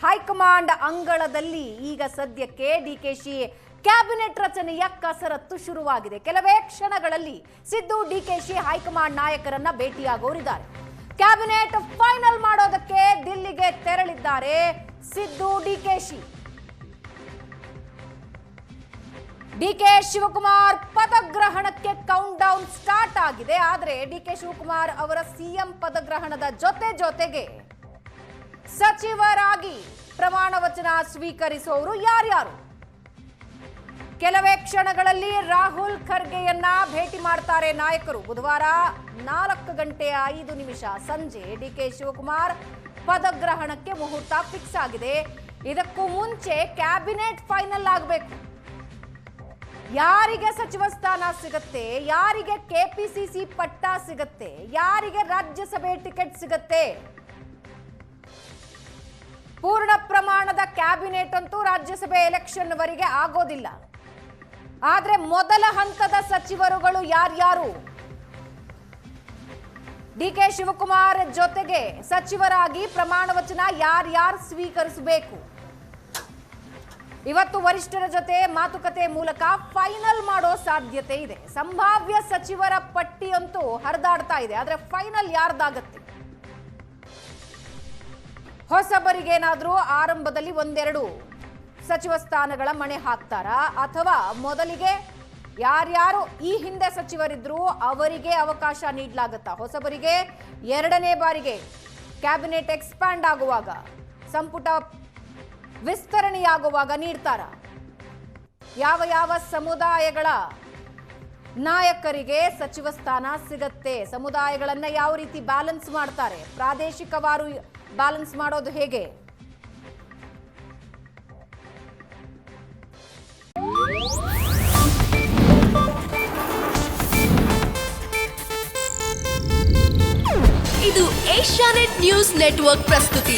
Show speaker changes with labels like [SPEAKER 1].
[SPEAKER 1] High command ಅಂಗಳದಲ್ಲಿ ಈಗ ಸದ್ಯಕ್ಕೆ ಡಿಕೆಶಿ ಕ್ಯಾಬಿನೆಟ್ ರಚನೆಯ ಕಸರತ್ತು ಶುರುವಾಗಿದೆ. ಕೆಲವೇ ಕ್ಷಣಗಳಲ್ಲಿ ಸಿದ್ದು ಡಿಕೆಶಿ ಹೈಕಮಾಂಡ್ ನಾಯಕರನ್ನ ಭೇಟಿಯಾಗೋರಿದ್ದಾರೆ. ಕ್ಯಾಬಿನೆಟ್ ಫೈನಲ್ ಮಾಡೋದಕ್ಕೆ ದಿಲ್ಲಿಗೆ ತೆರಳಿದ್ದಾರೆ ಸಿದ್ದು ಡಿಕೆಶಿ. ಡಿಕೆ ಶಿವಕುಮಾರ್ ಪದಗ್ರಹಣಕ್ಕೆ ಕೌಂಟ್ ಡೌನ್ ಸ್ಟಾರ್ಟ್ ಆಗಿದೆ. ಆದರೆ ಡಿಕೆ ಶಿವಕುಮಾರ್ ಅವರ ಸಿಎಂ ಪದಗ್ರಹಣದ ಜೊತೆಗೆ ಸಚಿವರಾಗಿ ಪ್ರಮಾಣ ವಚನ ಸ್ವೀಕರಿಸುವವರು ಯಾರ್ಯಾರು? ಕೆಲವೇ ಕ್ಷಣಗಳಲ್ಲಿ ರಾಹುಲ್ ಖರ್ಗೆಯನ್ನ ಭೇಟಿ ಮಾಡ್ತಾರೆ ನಾಯಕರು. ಬುಧವಾರ 4:05 ಸಂಜೆ ಡಿಕೆ ಶಿವಕುಮಾರ್ ಪದಗ್ರಹಣಕ್ಕೆ ಮುಹೂರ್ತ ಫಿಕ್ಸ್ ಆಗಿದೆ. ಇದಕ್ಕೂ ಮುಂಚೆ ಕ್ಯಾಬಿನೆಟ್ ಫೈನಲ್ ಆಗಬೇಕು. ಯಾರಿಗೆ ಸಚಿವ ಸ್ಥಾನ ಸಿಗುತ್ತೆ, ಯಾರಿಗೆ ಕೆಪಿಸಿಸಿ ಪಟ್ಟ ಸಿಗುತ್ತೆ, ಯಾರಿಗೆ ರಾಜ್ಯಸಭೆ ಟಿಕೆಟ್ ಸಿಗುತ್ತೆ? ಪೂರ್ಣ ಪ್ರಮಾಣದ ಕ್ಯಾಬಿನೆಟ್ ಅಂತೂ ರಾಜ್ಯಸಭೆ ಎಲೆಕ್ಷನ್ ವರೆಗೆ ಆಗೋದಿಲ್ಲ. ಆದ್ರೆ ಮೊದಲ ಹಂತದ ಸಚಿವರುಗಳು ಯಾರ್ಯಾರು? ಡಿಕೆ ಶಿವಕುಮಾರ್ ಜೊತೆಗೆ ಸಚಿವರಾಗಿ ಪ್ರಮಾಣ ವಚನ ಯಾರ್ಯಾರು ಸ್ವೀಕರಿಸಬೇಕು? ಇವತ್ತು ವರಿಷ್ಠರ ಜೊತೆ ಮಾತುಕತೆ ಮೂಲಕ ಫೈನಲ್ ಮಾಡೋ ಸಾಧ್ಯತೆ ಇದೆ. ಸಂಭಾವ್ಯ ಸಚಿವರ ಪಟ್ಟಿ ಅಂತೂ ಹರಿದಾಡ್ತಾ ಇದೆ. ಆದ್ರೆ ಫೈನಲ್ ಯಾರ್ದಾಗತ್ತೆ? ಹೊಸಬರಿಗೇನಾದ್ರೂ ಆರಂಭದಲ್ಲಿ ಒಂದೆರಡು ಸಚಿವ ಸ್ಥಾನಗಳ ಮಣೆ ಹಾಕ್ತಾರಾ, ಅಥವಾ ಮೊದಲಿಗೆ ಯಾರ್ಯಾರು ಈ ಹಿಂದೆ ಸಚಿವರಿದ್ರು ಅವರಿಗೆ ಅವಕಾಶ ನೀಡಲಾಗುತ್ತಾ? ಹೊಸಬರಿಗೆ ಎರಡನೇ ಬಾರಿಗೆ ಕ್ಯಾಬಿನೆಟ್ ಎಕ್ಸ್ಪ್ಯಾಂಡ್ ಆಗುವಾಗ, ಸಂಪುಟ ವಿಸ್ತರಣೆಯಾಗುವಾಗ ನೀಡ್ತಾರ? ಯಾವ ಸಮುದಾಯಗಳ ನಾಯಕರಿಗೆ ಸಚಿವ ಸ್ಥಾನ ಸಿಗತ್ತೆ? ಸಮುದಾಯಗಳನ್ನ ಯಾವ ರೀತಿ ಬ್ಯಾಲೆನ್ಸ್ ಮಾಡ್ತಾರೆ? ಪ್ರಾದೇಶಿಕವಾರು ಬ್ಯಾಲೆನ್ಸ್ ಮಾಡೋದು ಹೇಗೆ?
[SPEAKER 2] ಇದು ಏಷ್ಯಾನೆಟ್ ನ್ಯೂಸ್ ನೆಟ್ವರ್ಕ್ ಪ್ರಸ್ತುತಿ.